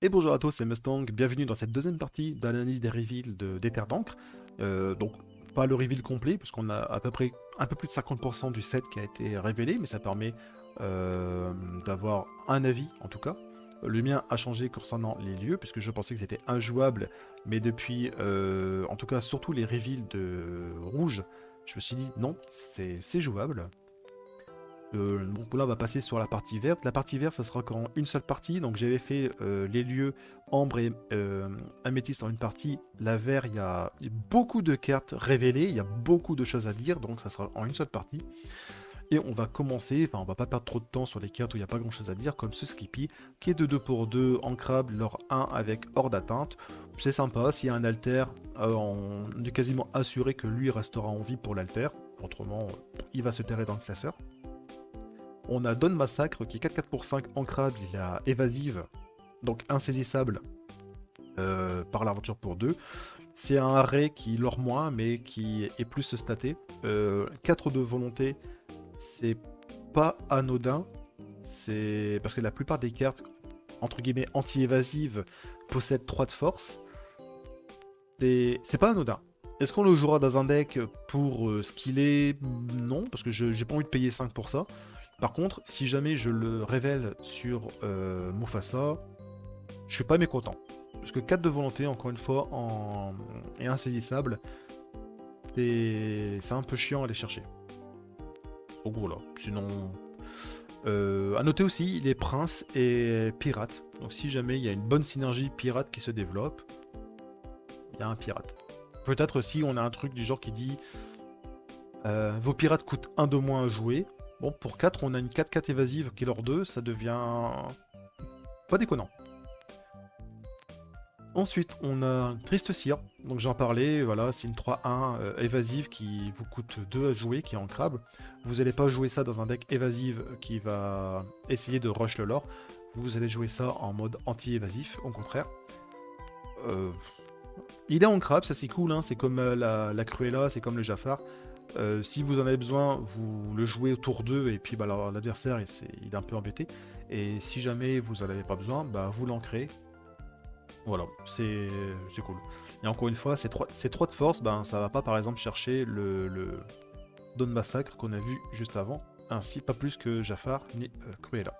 Et bonjour à tous, c'est Mustang, bienvenue dans cette deuxième partie d'analyse des reveals des terres d'encre. Donc pas le reveal complet, puisqu'on a à peu près un peu plus de 50% du set qui a été révélé, mais ça permet d'avoir un avis en tout cas. Le mien a changé concernant les lieux, puisque je pensais que c'était injouable, mais depuis, en tout cas surtout les reveals de rouge, je me suis dit non, c'est jouable. Donc là, on va passer sur la partie verte. La partie verte, ça sera qu'en une seule partie. Donc j'avais fait les lieux ambre et améthyste en une partie. La vert, il y a beaucoup de cartes révélées, il y a beaucoup de choses à dire, donc ça sera en une seule partie. Et on va commencer, enfin on va pas perdre trop de temps sur les cartes où il n'y a pas grand chose à dire, comme ce Sleepy, qui est de 2 pour 2, ancrable, lore 1 avec hors d'atteinte. C'est sympa, s'il y a un alter, on est quasiment assuré que lui restera en vie pour l'alter. Autrement, il va se terrer dans le classeur. On a Don Massacre qui est 4-4 pour 5 ancrable, il a évasive, donc insaisissable par l'aventure pour 2. C'est un arrêt qui lore moins mais qui est plus staté. 4 de volonté, c'est pas anodin, c'est parce que la plupart des cartes entre guillemets anti-évasives possèdent 3 de force. C'est pas anodin. Est-ce qu'on le jouera dans un deck pour ce qu'il est? Non, parce que j'ai pas envie de payer 5 pour ça. Par contre, si jamais je le révèle sur Mufasa, je suis pas mécontent. Parce que 4 de volonté, encore une fois, et insaisissable, c'est un peu chiant à aller chercher. Donc voilà, sinon... à noter aussi, il est prince et pirate. Donc si jamais il y a une bonne synergie pirate qui se développe, il y a un pirate. Peut-être si on a un truc du genre qui dit vos pirates coûtent 1 de moins à jouer. Bon, pour 4, on a une 4-4 évasive qui est leur 2, ça devient pas déconnant. Ensuite, on a Triste Cire, donc j'en parlais, voilà, c'est une 3-1 évasive qui vous coûte 2 à jouer, qui est ancrable. Vous n'allez pas jouer ça dans un deck évasive qui va essayer de rush le lore, vous allez jouer ça en mode anti-évasif, au contraire. Il est ancrable, ça c'est cool, hein, c'est comme la Cruella, c'est comme le Jafar. Si vous en avez besoin, vous le jouez au tour 2 et puis bah, l'adversaire il est un peu embêté. Et si jamais vous n'en avez pas besoin, bah, vous l'ancrez. Voilà, c'est cool. Et encore une fois, ces 3 de force, ben, ça va pas par exemple chercher le Don Massacre qu'on a vu juste avant. Ainsi, pas plus que Jafar ni Cruella.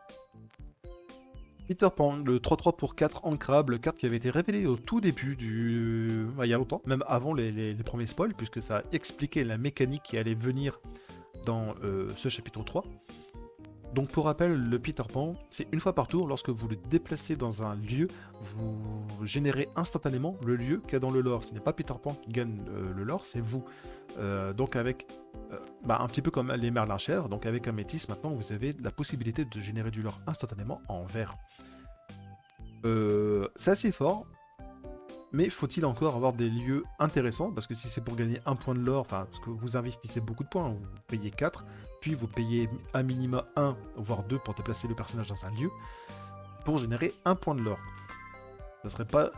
Peter Pan, le 3-3 pour 4 ancrable, carte qui avait été révélée au tout début il y a longtemps, même avant les premiers spoils, puisque ça a expliqué la mécanique qui allait venir dans ce chapitre 3. Donc pour rappel, le Peter Pan, c'est une fois par tour, lorsque vous le déplacez dans un lieu, vous générez instantanément le lieu qu'il y a dans le lore. Ce n'est pas Peter Pan qui gagne le lore, c'est vous. Donc avec, un petit peu comme les Merlin chèvres, donc avec Améthyste, maintenant vous avez la possibilité de générer du lore instantanément en vert. C'est assez fort, mais faut-il encore avoir des lieux intéressants? Parce que si c'est pour gagner un point de lore, enfin, parce que vous investissez beaucoup de points, vous payez 4, puis vous payez à minima 1, voire 2 pour déplacer le personnage dans un lieu, pour générer un point de lore. Ça serait pas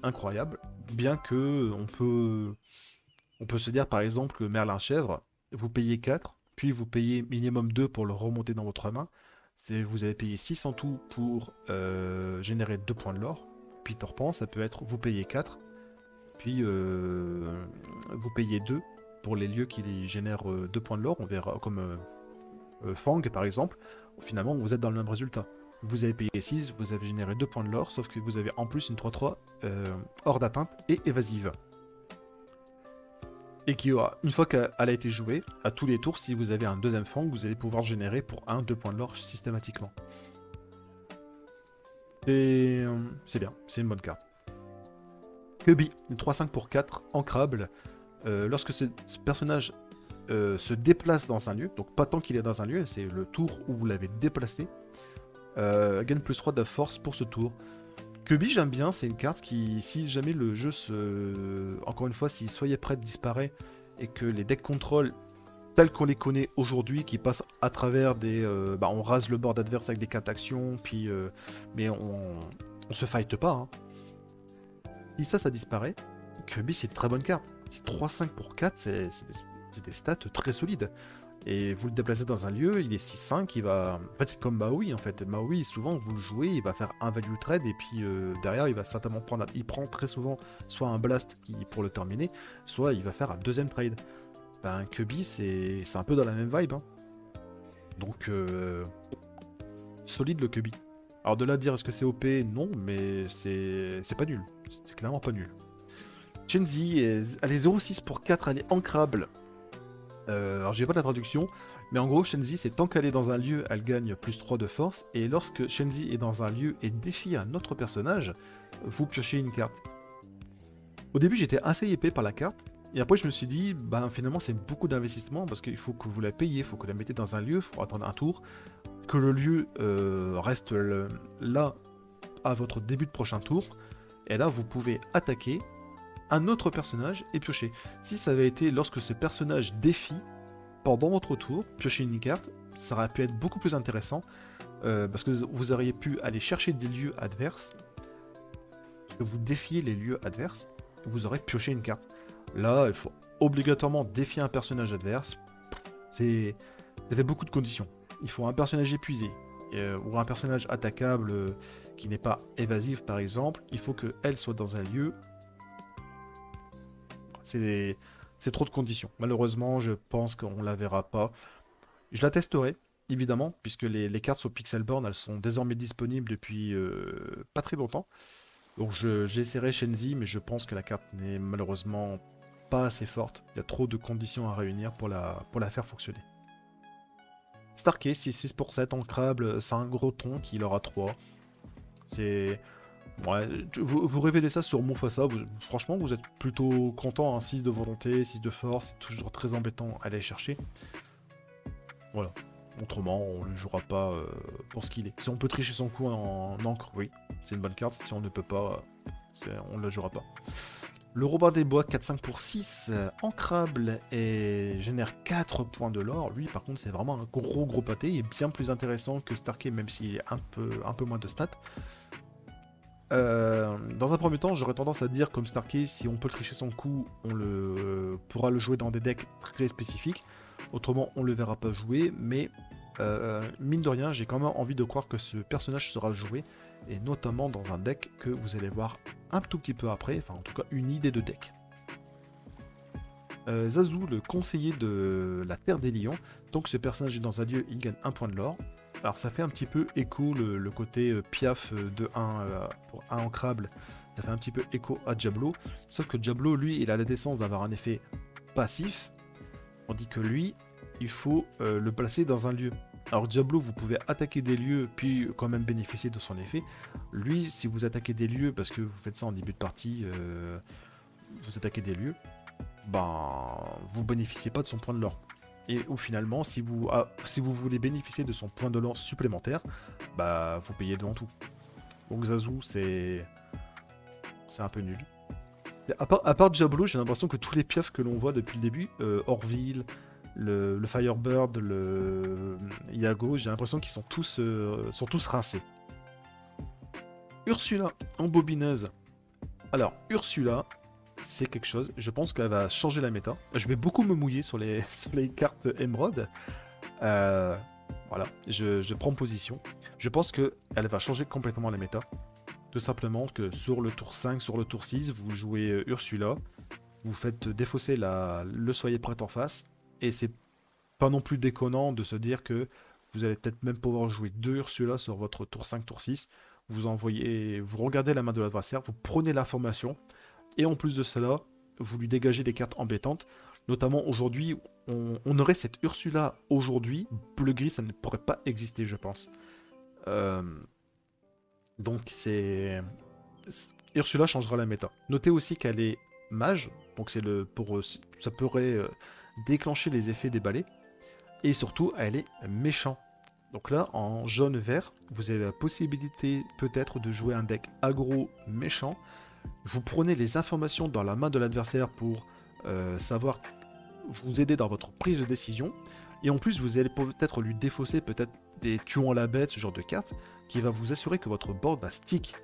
incroyable, bien que on peut se dire par exemple que Merlin Chèvre, vous payez 4, puis vous payez minimum 2 pour le remonter dans votre main. Vous avez payé 6 en tout pour générer 2 points de lore. Peter Pan, ça peut être vous payez 4, puis vous payez 2 pour les lieux qui génèrent 2 points de lore. On verra comme Fang par exemple. Finalement, vous êtes dans le même résultat. Vous avez payé 6, vous avez généré 2 points de lore, sauf que vous avez en plus une 3-3 hors d'atteinte et évasive. Et qui aura, une fois qu'elle a été jouée, à tous les tours, si vous avez un deuxième Fang, vous allez pouvoir générer pour 1-2 points de lore systématiquement. Et c'est bien, c'est une bonne carte. Kirby, une 3-5 pour 4, ancrable. Lorsque ce personnage se déplace dans un lieu, donc pas tant qu'il est dans un lieu, c'est le tour où vous l'avez déplacé, gagne plus 3 de force pour ce tour. Kirby, j'aime bien, c'est une carte qui, si jamais le jeu encore une fois, si Soyez prêt disparaît et que les decks contrôle tels qu'on les connaît aujourd'hui, qui passent à travers des... on rase le board adverse avec des cartes d'action, puis... mais on se fight pas, hein. Si ça disparaît, Kirby c'est une très bonne carte. C'est 3-5 pour 4, c'est des stats très solides. et vous le déplacez dans un lieu, il est 6-5, il va... En fait, c'est comme Maui, en fait. Maui, souvent, vous le jouez, il va faire un value trade, et puis derrière, il va certainement prendre... Il prend très souvent soit un blast pour le terminer, soit il va faire un deuxième trade. Ben, Kirby, c'est un peu dans la même vibe, hein. Donc, solide le Kirby. Alors, de là à dire est-ce que c'est OP, non, mais c'est pas nul. C'est clairement pas nul. Chenzi, elle est 0,6 pour 4, elle est ancrable. Alors j'ai pas la traduction, mais en gros Shenzi c'est tant qu'elle est dans un lieu, elle gagne plus 3 de force, et lorsque Shenzi est dans un lieu et défie un autre personnage, vous piochez une carte. Au début j'étais assez épais par la carte, et après je me suis dit, ben finalement c'est beaucoup d'investissement, parce qu'il faut que vous la payiez, il faut que vous la mettez dans un lieu, il faut attendre un tour, que le lieu reste là à votre début de prochain tour, et là vous pouvez attaquer un autre personnage et piocher. Si ça avait été lorsque ce personnage défie pendant votre tour, piocher une carte, ça aurait pu être beaucoup plus intéressant parce que vous auriez pu aller chercher des lieux adverses, parce que vous défiez les lieux adverses, vous aurez pioché une carte. Là, il faut obligatoirement défier un personnage adverse. Ça fait beaucoup de conditions. Il faut un personnage épuisé ou un personnage attaquable qui n'est pas évasif par exemple. Il faut qu'elle soit dans un lieu. C'est trop de conditions. Malheureusement, je pense qu'on la verra pas. Je la testerai, évidemment, puisque les cartes sur Pixelborn, elles sont désormais disponibles depuis pas très longtemps. Donc j'essaierai Shenzi, mais je pense que la carte n'est malheureusement pas assez forte. Il y a trop de conditions à réunir pour la faire fonctionner. Starkey, 6 pour 7, ancrable, c'est un gros ton qui aura 3. C'est... Ouais, vous révélez ça sur Mufasa, franchement vous êtes plutôt content, hein, 6 de volonté, 6 de force, c'est toujours très embêtant à aller chercher. Voilà, autrement on le jouera pas pour ce qu'il est. Si on peut tricher son coup en encre, oui, c'est une bonne carte, si on ne peut pas, on ne la jouera pas. Le Robin des Bois, 4-5 pour 6, ancrable et génère 4 points de l'or. Lui par contre c'est vraiment un gros pâté, il est bien plus intéressant que Starkey même s'il est un peu moins de stats. Dans un premier temps, j'aurais tendance à dire, comme Starkey, si on peut tricher son coup, on pourra le jouer dans des decks très spécifiques. Autrement, on le verra pas jouer, mais mine de rien, j'ai quand même envie de croire que ce personnage sera joué, et notamment dans un deck que vous allez voir un tout petit peu après, enfin en tout cas une idée de deck. Zazu, le conseiller de la Terre des Lions. Donc ce personnage est dans un lieu, il gagne 1 point de l'or. Alors ça fait un petit peu écho, le côté piaf de 1 pour 1 ancrable, ça fait un petit peu écho à Diablo, sauf que Diablo, lui, il a la décence d'avoir un effet passif, on dit que lui, il faut le placer dans un lieu. Alors Diablo, vous pouvez attaquer des lieux, puis quand même bénéficier de son effet. Lui, si vous attaquez des lieux, parce que vous faites ça en début de partie, vous attaquez des lieux, ben, vous bénéficiez pas de son point de l'or. Et ou finalement, si vous voulez bénéficier de son point de lance supplémentaire, bah vous payez devant tout. Donc Zazu, c'est un peu nul. À part Diablo, j'ai l'impression que tous les piafs que l'on voit depuis le début, Orville, le Firebird, le Iago, j'ai l'impression qu'ils sont tous rincés. Ursula, embobineuse. Alors, Ursula, c'est quelque chose, je pense qu'elle va changer la méta. Je vais beaucoup me mouiller sur les cartes Emerald. Voilà, je prends position. Je pense qu'elle va changer complètement la méta. Tout simplement que sur le tour 5, sur le tour 6, vous jouez Ursula, vous faites défausser le soyez prête en face, et c'est pas non plus déconnant de se dire que vous allez peut-être même pouvoir jouer 2 Ursula sur votre tour 5, tour 6. Vous regardez la main de l'adversaire, vous prenez l'information, et en plus de cela, vous lui dégagez des cartes embêtantes. Notamment aujourd'hui, on aurait cette Ursula aujourd'hui. Bleu-gris, ça ne pourrait pas exister, je pense. Donc Ursula changera la méta. Notez aussi qu'elle est mage. Donc ça pourrait déclencher les effets des balais. Et surtout, elle est méchant. Donc là, en jaune-vert, vous avez la possibilité peut-être de jouer un deck aggro méchant. Vous prenez les informations dans la main de l'adversaire pour savoir vous aider dans votre prise de décision. Et en plus, vous allez peut-être lui défausser peut-être des tuons à la bête, ce genre de carte, qui va vous assurer que votre board va stick.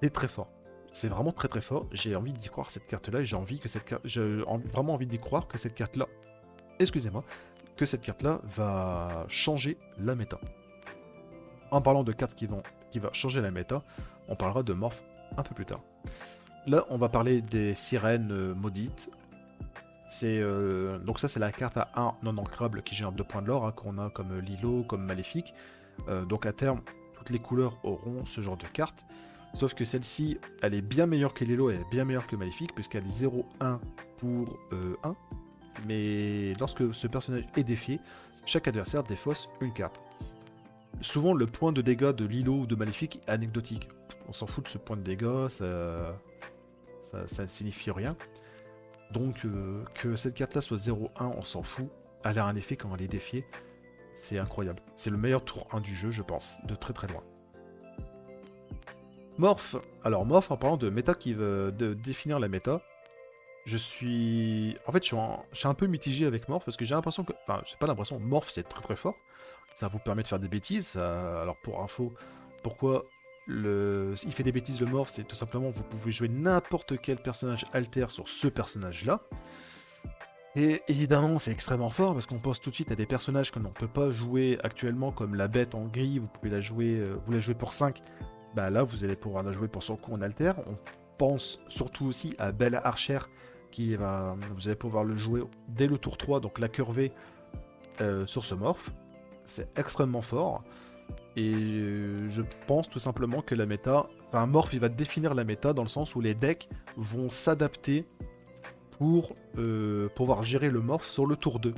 C'est très fort. C'est vraiment très très fort. J'ai envie d'y croire cette carte-là et j'ai vraiment envie d'y croire que cette carte-là excusez-moi, que cette carte-là va changer la méta. En parlant de cartes qui va changer la méta, on parlera de morph un peu plus tard. Là, on va parler des sirènes maudites. Donc ça, c'est la carte à 1 non ancrable qui génère 2 points de l'or, hein, qu'on a comme Lilo, comme Maléfique. Donc à terme, toutes les couleurs auront ce genre de carte. Sauf que celle-ci, elle est bien meilleure que Lilo, elle est bien meilleure que Maléfique, puisqu'elle est 0-1 pour 1. Mais lorsque ce personnage est défié, chaque adversaire défausse une carte. Souvent, le point de dégâts de Lilo ou de Maléfique est anecdotique. On s'en fout de ce point de dégâts, ça ne signifie rien. Donc, que cette carte-là soit 0-1, on s'en fout. Elle a un effet quand elle est défiée. C'est incroyable. C'est le meilleur tour 1 du jeu, je pense, de très très loin. Morph. Alors, Morph, en parlant de méta qui veut définir la méta, je suis un peu mitigé avec Morph parce que j'ai l'impression que... Enfin, j'ai pas l'impression, Morph c'est très très fort. Ça vous permet de faire des bêtises. Alors, pour info, pourquoi il fait des bêtises le Morph, c'est tout simplement vous pouvez jouer n'importe quel personnage alter sur ce personnage-là. Et évidemment, c'est extrêmement fort parce qu'on pense tout de suite à des personnages que l'on ne peut pas jouer actuellement, comme la bête en gris, vous pouvez la jouer, vous la jouez pour 5. Bah là, vous allez pouvoir la jouer pour son coup en alter. On pense surtout aussi à Bella Archer, vous allez pouvoir le jouer dès le tour 3, donc la curvée sur ce morph. C'est extrêmement fort. Et je pense tout simplement que la méta... Enfin, morph, il va définir la méta dans le sens où les decks vont s'adapter pour pouvoir gérer le morph sur le tour 2.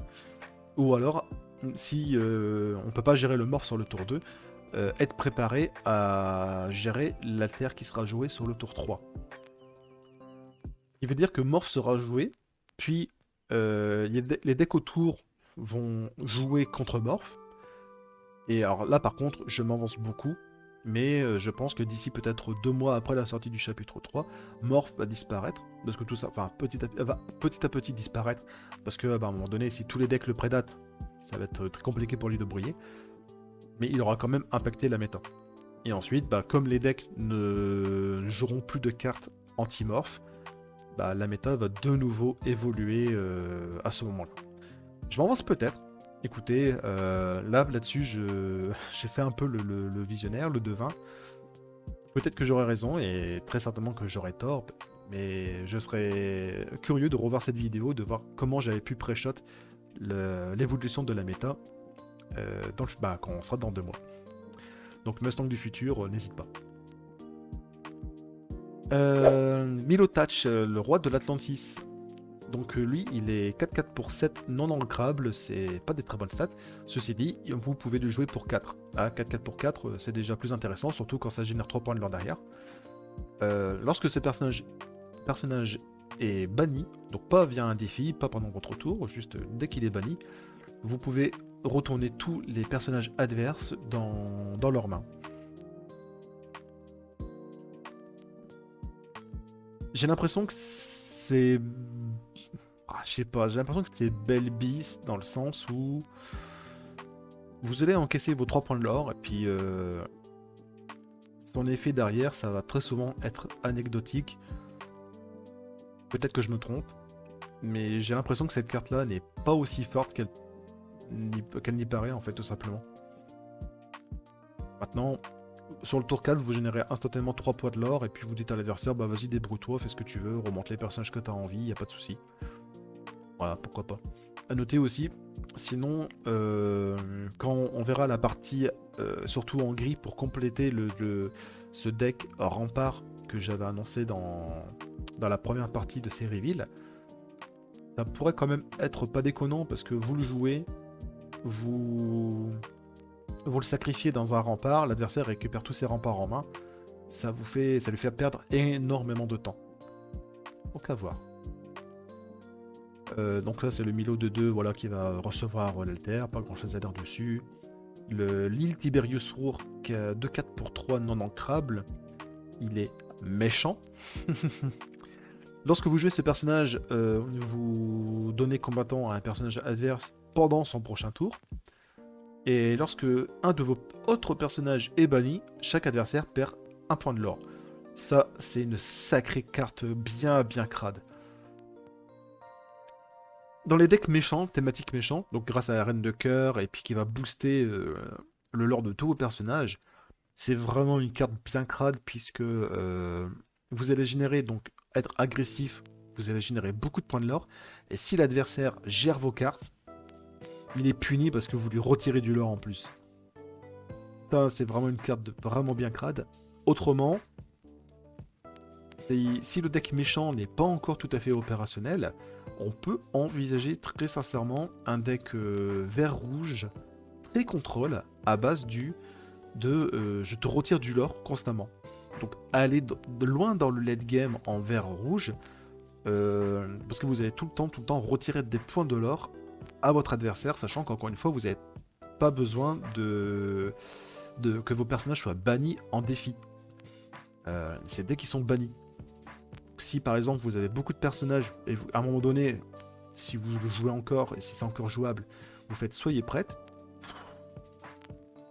Ou alors, si on peut pas gérer le morph sur le tour 2, être préparé à gérer l'alter qui sera joué sur le tour 3. Ce qui veut dire que morph sera joué, puis les decks autour vont jouer contre morph. Et alors là par contre, je m'avance beaucoup, mais je pense que d'ici peut-être 2 mois après la sortie du chapitre 3, Morph va disparaître, parce que tout ça, enfin va petit à petit disparaître, parce que à un moment donné, si tous les decks le prédatent, ça va être très compliqué pour lui de briller, mais il aura quand même impacté la méta. Et ensuite, comme les decks ne joueront plus de cartes anti-morph, la méta va de nouveau évoluer à ce moment-là. Je m'avance peut-être. Écoutez, là-dessus, j'ai fait un peu le visionnaire, le devin. Peut-être que j'aurai raison, et très certainement que j'aurai tort, mais je serais curieux de revoir cette vidéo, de voir comment j'avais pu pré-shot l'évolution de la méta quand on sera dans 2 mois. Donc Mustang du futur, n'hésite pas. Milotach, le roi de l'Atlantis. Donc lui, il est 4-4 pour 7 non ancrable, c'est pas des très bonnes stats. Ceci dit, vous pouvez le jouer pour 4. Ah, 4-4 pour 4, c'est déjà plus intéressant, surtout quand ça génère 3 points de l'or derrière. Lorsque ce personnage est banni, donc pas via un défi, pas pendant votre tour, juste dès qu'il est banni, vous pouvez retourner tous les personnages adverses dans leurs mains. J'ai l'impression que c'est... je sais pas, j'ai l'impression que c'est belle bis dans le sens où vous allez encaisser vos 3 points de l'or et puis son effet derrière, ça va très souvent être anecdotique. Peut-être que je me trompe, mais j'ai l'impression que cette carte-là n'est pas aussi forte qu'elle n'y paraît en fait, tout simplement. Maintenant, sur le tour 4, vous générez instantanément 3 points de l'or et puis vous dites à l'adversaire, vas-y débrouille-toi, fais ce que tu veux, remonte les personnages que tu as envie, y a pas de souci. Voilà, pourquoi pas. À noter aussi, sinon, quand on verra la partie, surtout en gris, pour compléter ce deck rempart que j'avais annoncé dans la première partie de ces reveals, ça pourrait quand même être pas déconnant parce que vous le jouez, vous le sacrifiez dans un rempart, l'adversaire récupère tous ses remparts en main, ça lui fait perdre énormément de temps. Donc à voir. Donc là c'est le Milo de 2 voilà, qui va recevoir l'alter, pas grand chose à dire dessus. L'île Tiberius Rourke 2-4 pour 3 non ancrable, il est méchant. Lorsque vous jouez ce personnage, vous donnez combattant à un personnage adverse pendant son prochain tour. Et lorsque un de vos autres personnages est banni, chaque adversaire perd 1 point de l'or. Ça, c'est une sacrée carte bien crade. Dans les decks méchants, thématiques méchants, donc grâce à la reine de cœur et puis qui va booster le lore de tous vos personnages, c'est vraiment une carte bien crade puisque vous allez générer, donc être agressif, vous allez générer beaucoup de points de lore, et si l'adversaire gère vos cartes, il est puni parce que vous lui retirez du lore en plus. Ça, c'est vraiment une carte vraiment bien crade. Autrement, si le deck méchant n'est pas encore tout à fait opérationnel, on peut envisager très sincèrement un deck vert-rouge très contrôle à base je te retire du lore constamment. Donc aller de loin dans le late game en vert-rouge, parce que vous allez tout le temps retirer des points de lore à votre adversaire, sachant qu'encore une fois, vous n'avez pas besoin que vos personnages soient bannis en défi. C'est dès qu'ils sont bannis. Si par exemple vous avez beaucoup de personnages et à un moment donné, si vous le jouez encore et si c'est encore jouable, vous faites soyez prête.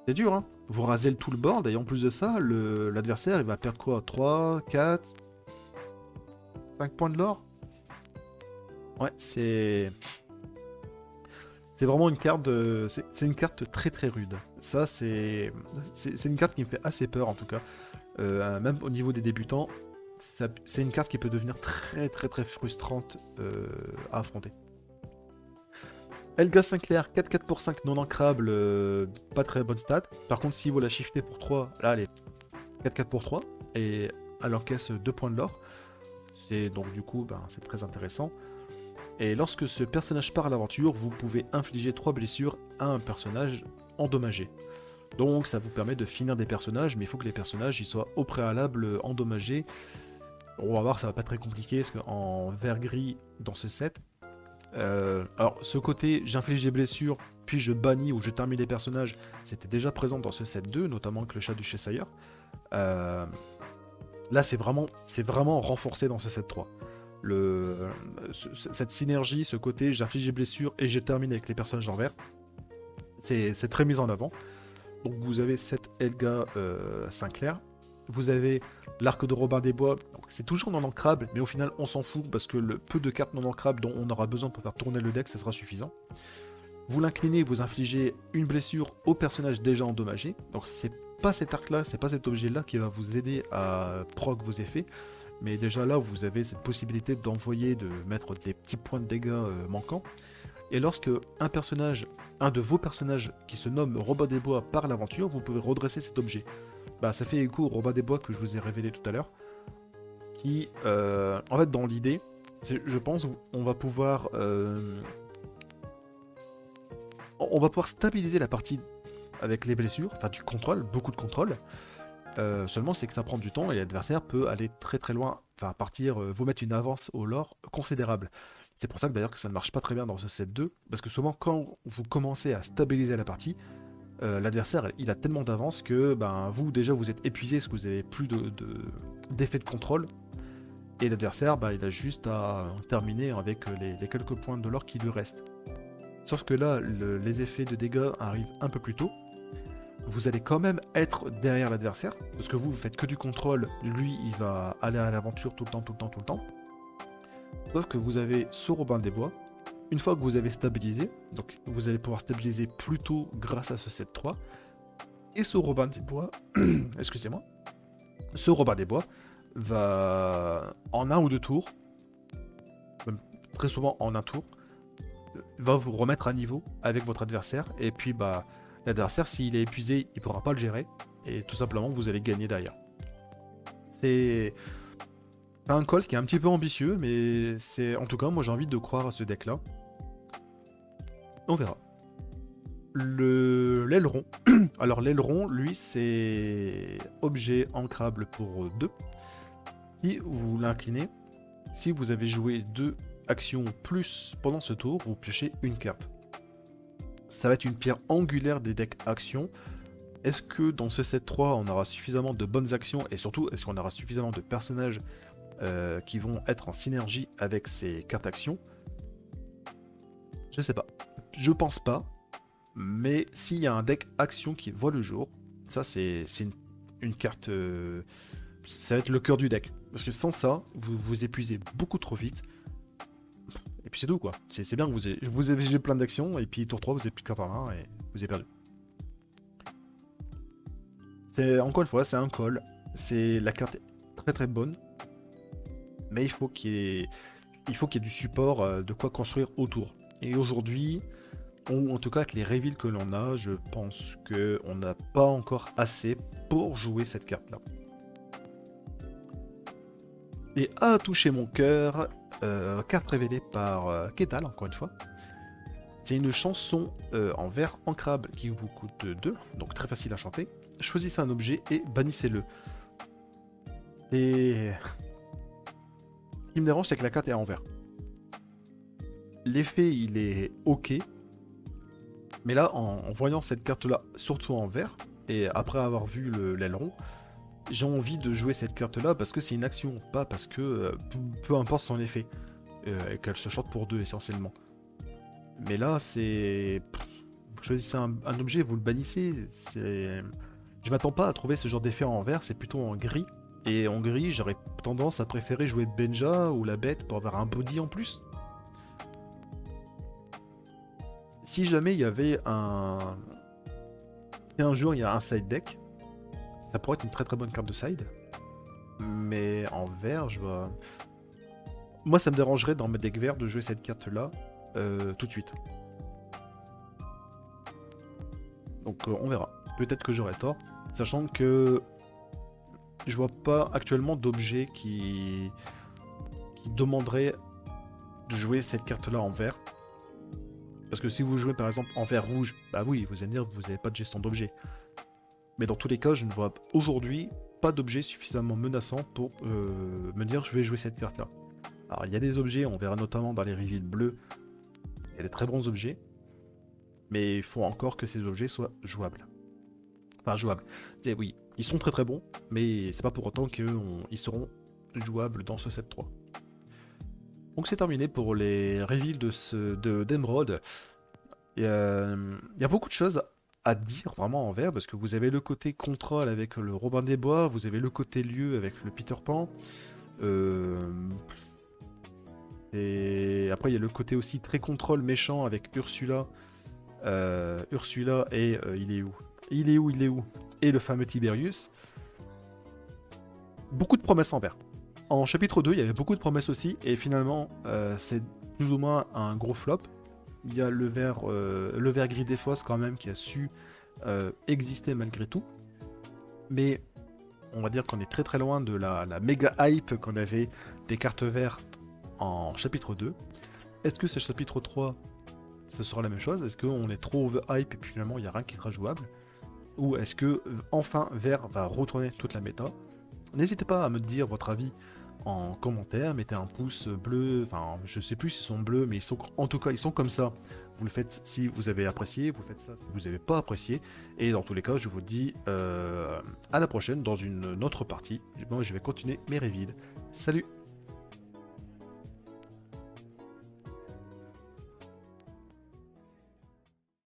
C'est dur, hein. Vous rasez tout le board et en plus de ça, l'adversaire il va perdre quoi? 3, 4, 5 points de l'or. Ouais, c'est vraiment une carte c'est une carte très très rude. Ça c'est une carte qui me fait assez peur en tout cas. Même au niveau des débutants, c'est une carte qui peut devenir très très très frustrante à affronter. Helga Sinclair, 4-4 pour 5 non ancrable, pas très bonne stat. Par contre, si vous la shiftez pour 3, là elle est 4-4 pour 3, et elle encaisse 2 points de l'or. C'est donc du coup, c'est très intéressant. Et lorsque ce personnage part à l'aventure, vous pouvez infliger 3 blessures à un personnage endommagé. Donc ça vous permet de finir des personnages, mais il faut que les personnages ils soient au préalable endommagés. On va voir, ça va pas être très compliqué, parce qu'en vert-gris, dans ce set, alors ce côté j'inflige des blessures, puis je bannis ou je termine les personnages, c'était déjà présent dans ce set 2, notamment avec le chat du Cheshire. Là c'est vraiment renforcé dans ce set 3. Cette synergie, ce côté j'inflige des blessures et je termine avec les personnages en vert, c'est très mis en avant. Donc vous avez cette Helga Sinclair, vous avez l'arc de Robin des Bois, c'est toujours non ancrable, mais au final on s'en fout parce que le peu de cartes non ancrables dont on aura besoin pour faire tourner le deck, ça sera suffisant. Vous l'inclinez, vous infligez une blessure au personnage déjà endommagé, donc c'est pas cet arc là, c'est pas cet objet là qui va vous aider à proc vos effets, mais déjà là vous avez cette possibilité de mettre des petits points de dégâts manquants. Et lorsque un de vos personnages qui se nomme Robin des Bois part l'aventure, vous pouvez redresser cet objet. Ça fait écho au Robin des Bois que je vous ai révélé tout à l'heure, qui, en fait, dans l'idée, je pense, on va pouvoir stabiliser la partie avec les blessures, enfin du contrôle, beaucoup de contrôle. Seulement, c'est que ça prend du temps et l'adversaire peut aller très très loin, enfin vous mettre une avance au lore considérable. C'est pour ça que d'ailleurs que ça ne marche pas très bien dans ce set 2, parce que souvent quand vous commencez à stabiliser la partie, l'adversaire il a tellement d'avance que vous déjà vous êtes épuisé parce que vous avez plus d'effet de contrôle, et l'adversaire il a juste à terminer avec les quelques points de l'or qui lui restent. Sauf que là, les effets de dégâts arrivent un peu plus tôt. Vous allez quand même être derrière l'adversaire, parce que vous faites que du contrôle, lui il va aller à l'aventure tout le temps. Sauf que vous avez ce Robin des Bois. Une fois que vous avez stabilisé, donc vous allez pouvoir stabiliser plus tôt grâce à ce set 3. Et ce Robin des Bois, excusez-moi, ce Robin des Bois va en un ou deux tours, même très souvent en un tour, va vous remettre à niveau avec votre adversaire. Et puis l'adversaire, s'il est épuisé, il ne pourra pas le gérer. Et tout simplement, vous allez gagner derrière. C'est un call qui est un petit peu ambitieux, mais en tout cas, moi j'ai envie de croire à ce deck-là. On verra. L'aileron. Alors l'aileron, lui, c'est objet ancrable pour 2. Si vous l'inclinez, si vous avez joué 2 actions plus pendant ce tour, vous piochez une carte. Ça va être une pierre angulaire des decks actions. Est-ce que dans ce set 3, on aura suffisamment de bonnes actions, et surtout, est-ce qu'on aura suffisamment de personnages qui vont être en synergie avec ces cartes actions? Je sais pas. Je pense pas. Mais s'il y a un deck action qui voit le jour, ça c'est une carte... ça va être le cœur du deck. Parce que sans ça, vous vous épuisez beaucoup trop vite. Et puis c'est tout quoi. C'est bien que vous avez joué plein d'actions, et puis tour 3, vous avez plus de cartes en main, et vous avez perdu. Encore une fois, c'est un call. La carte est très très bonne. Mais il faut qu'il y ait du support, de quoi construire autour. Et aujourd'hui, ou en tout cas avec les reveals que l'on a, je pense qu'on n'a pas encore assez pour jouer cette carte-là. Et à toucher mon cœur, carte révélée par Ketal, encore une fois. C'est une chanson en vers ancrable qui vous coûte 2, donc très facile à chanter. Choisissez un objet et bannissez-le. Et ce qui me dérange, c'est que la carte est en vert. L'effet, il est ok. Mais là, en voyant cette carte-là, surtout en vert, et après avoir vu l'aileron, j'ai envie de jouer cette carte-là parce que c'est une action, pas parce que peu importe son effet, et qu'elle se chante pour 2 essentiellement. Mais là, c'est... Vous choisissez un objet, vous le bannissez. Je m'attends pas à trouver ce genre d'effet en vert, c'est plutôt en gris. Et en gris, j'aurais tendance à préférer jouer Benja ou la bête pour avoir un body en plus. Si jamais il y avait Si un jour il y a un side deck, ça pourrait être une très très bonne carte de side. Mais en vert, je vois... Moi, ça me dérangerait dans mes decks verts de jouer cette carte-là tout de suite. Donc on verra. Peut-être que j'aurai tort. Sachant que je vois pas actuellement d'objet qui demanderait de jouer cette carte-là en vert. Parce que si vous jouez par exemple en vert rouge, bah oui, vous allez me dire que vous n'avez pas de gestion d'objet. Mais dans tous les cas, je ne vois aujourd'hui pas d'objet suffisamment menaçant pour me dire que je vais jouer cette carte-là. Alors il y a des objets, on verra notamment dans les reveals bleus, il y a des très bons objets, mais il faut encore que ces objets soient jouables. Enfin jouables. Oui, ils sont très très bons, mais c'est pas pour autant qu'ils seront jouables dans ce set 3. Donc c'est terminé pour les reveals d'Emerald. Il y a beaucoup de choses à dire vraiment en vert, parce que vous avez le côté contrôle avec le Robin des Bois, vous avez le côté lieu avec le Peter Pan. Et après il y a le côté aussi très contrôle méchant avec Ursula. Ursula et il est où? Il est où? Et le fameux Tiberius. Beaucoup de promesses en vert. En chapitre 2, il y avait beaucoup de promesses aussi, et finalement, c'est plus ou moins un gros flop. Il y a le vert gris des fosses quand même qui a su exister malgré tout. Mais on va dire qu'on est très très loin de la méga hype qu'on avait des cartes vertes en chapitre 2. Est-ce que ce chapitre 3, ce sera la même chose? Est-ce qu'on est trop over hype et puis finalement il n'y a rien qui sera jouable? Ou est-ce que enfin vert va retourner toute la méta? N'hésitez pas à me dire votre avis en commentaire, mettez un pouce bleu, enfin je sais plus s'ils sont bleus, mais en tout cas ils sont comme ça. Vous le faites si vous avez apprécié, vous faites ça si vous n'avez pas apprécié, et dans tous les cas je vous dis à la prochaine dans une autre partie. Moi je vais continuer mes reveals. Salut!